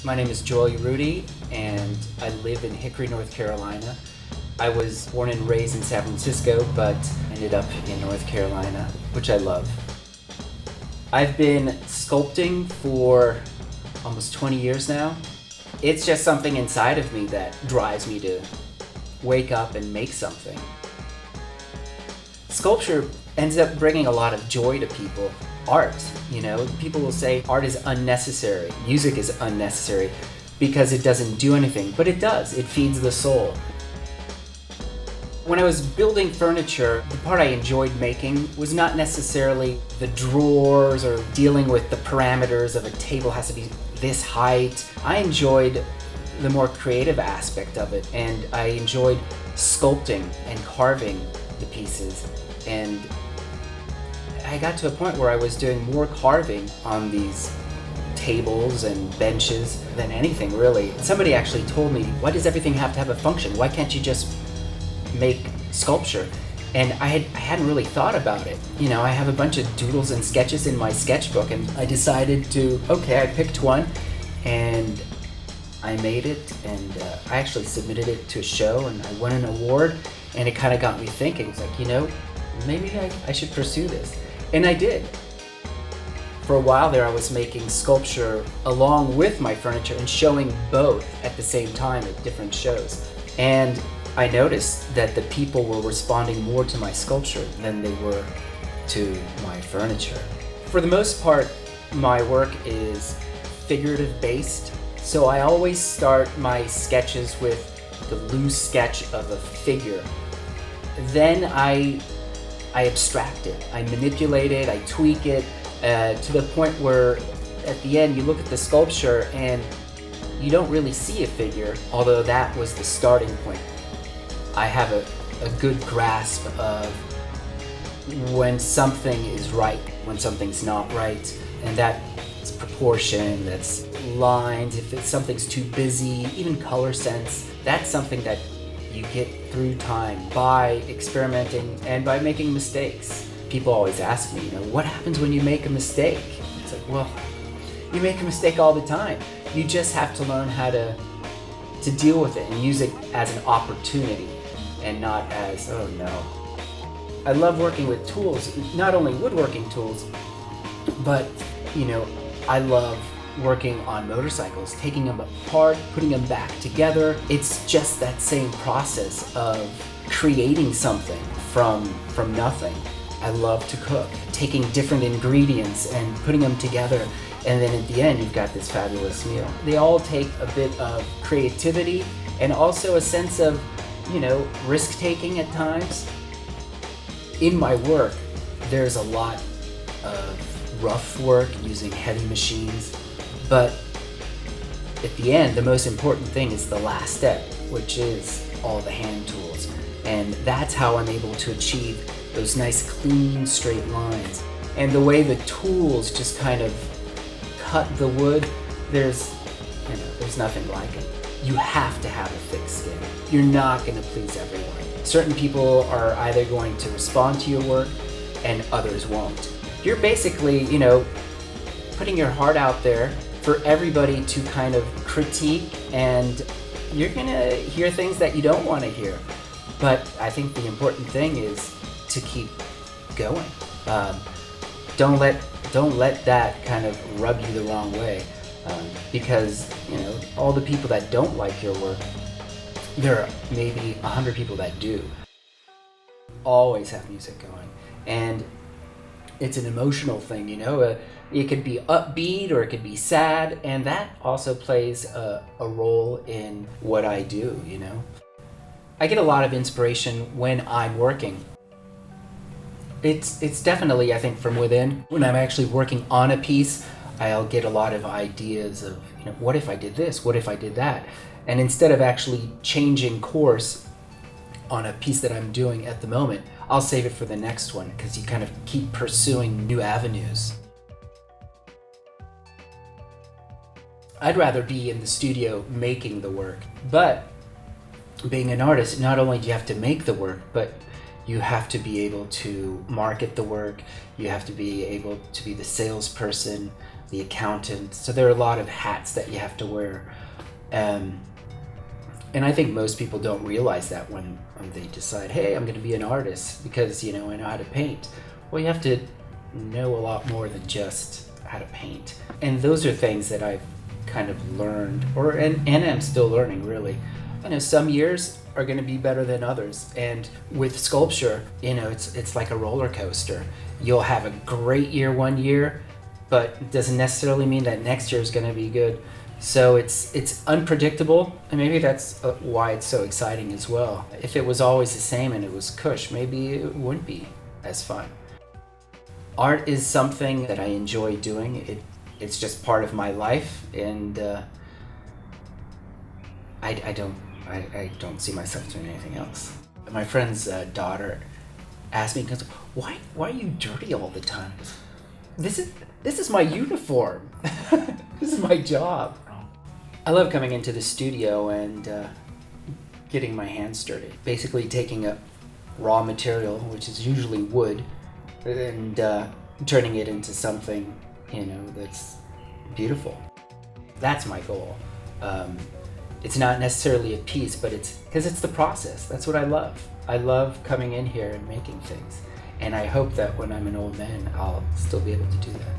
My name is Joel Urruty, and I live in Hickory, North Carolina. I was born and raised in San Francisco, but ended up in North Carolina, which I love. I've been sculpting for almost 20 years now. It's just something inside of me that drives me to wake up and make something. Sculpture ends up bringing a lot of joy to people. Art, people will say art is unnecessary, music is unnecessary because it doesn't do anything, but it does, it feeds the soul. When I was building furniture, the part I enjoyed making was not necessarily the drawers or dealing with the parameters of a table has to be this height. I enjoyed the more creative aspect of it, and I enjoyed sculpting and carving the pieces. And I got to a point where I was doing more carving on these tables and benches than anything really. Somebody actually told me, why does everything have to have a function? Why can't you just make sculpture? And I hadn't really thought about it. I have a bunch of doodles and sketches in my sketchbook, and I decided I picked one and I made it, and I actually submitted it to a show and I won an award, and it kind of got me thinking. It's like, maybe I should pursue this. And I did. For a while there, I was making sculpture along with my furniture and showing both at the same time at different shows. And I noticed that the people were responding more to my sculpture than they were to my furniture. For the most part, my work is figurative based. So I always start my sketches with the loose sketch of a figure. Then I abstract it, I manipulate it, I tweak it to the point where at the end you look at the sculpture and you don't really see a figure, although that was the starting point. I have a good grasp of when something is right, when something's not right, and that's proportion, that's lines, if something's too busy, even color sense. That's something that you get through time by experimenting and by making mistakes. People always ask me, what happens when you make a mistake? It's like, well, you make a mistake all the time. You just have to learn how to deal with it and use it as an opportunity and not as, oh no. I love working with tools, not only woodworking tools, but I love working on motorcycles, taking them apart, putting them back together. It's just that same process of creating something from nothing. I love to cook, taking different ingredients and putting them together, and then at the end you've got this fabulous meal. They all take a bit of creativity and also a sense of, risk-taking at times. In my work, there's a lot of rough work using heavy machines. But at the end, the most important thing is the last step, which is all the hand tools. And that's how I'm able to achieve those nice, clean, straight lines. And the way the tools just kind of cut the wood, there's nothing like it. You have to have a thick skin. You're not going to please everyone. Certain people are either going to respond to your work and others won't. You're basically, putting your heart out there for everybody to kind of critique, and you're gonna hear things that you don't want to hear. But I think the important thing is to keep going. Don't let that kind of rub you the wrong way, because all the people that don't like your work, there are maybe 100 people that do. Always have music going, and it's an emotional thing, it could be upbeat or it could be sad, and that also plays a role in what I do, I get a lot of inspiration when I'm working. It's definitely, I think, from within. When I'm actually working on a piece, I'll get a lot of ideas of, what if I did this? What if I did that? And instead of actually changing course on a piece that I'm doing at the moment, I'll save it for the next one, because you kind of keep pursuing new avenues. I'd rather be in the studio making the work, but being an artist, not only do you have to make the work, but you have to be able to market the work, you have to be able to be the salesperson, the accountant. So there are a lot of hats that you have to wear. And I think most people don't realize that when they decide, hey, I'm going to be an artist because, I know how to paint. Well, you have to know a lot more than just how to paint. And those are things that I've kind of learned, and I'm still learning, really. Some years are going to be better than others. And with sculpture, it's like a roller coaster. You'll have a great year one year, but it doesn't necessarily mean that next year is going to be good. So it's unpredictable, and maybe that's why it's so exciting as well. If it was always the same and it was cush, maybe it wouldn't be as fun. Art is something that I enjoy doing. It's just part of my life, and I don't see myself doing anything else. My friend's daughter asked me, goes, why are you dirty all the time? This is my uniform. This is my job. I love coming into the studio and getting my hands dirty. Basically taking a raw material, which is usually wood, and turning it into something, that's beautiful. That's my goal. It's not necessarily a piece, but it's because it's the process. That's what I love. I love coming in here and making things. And I hope that when I'm an old man, I'll still be able to do that.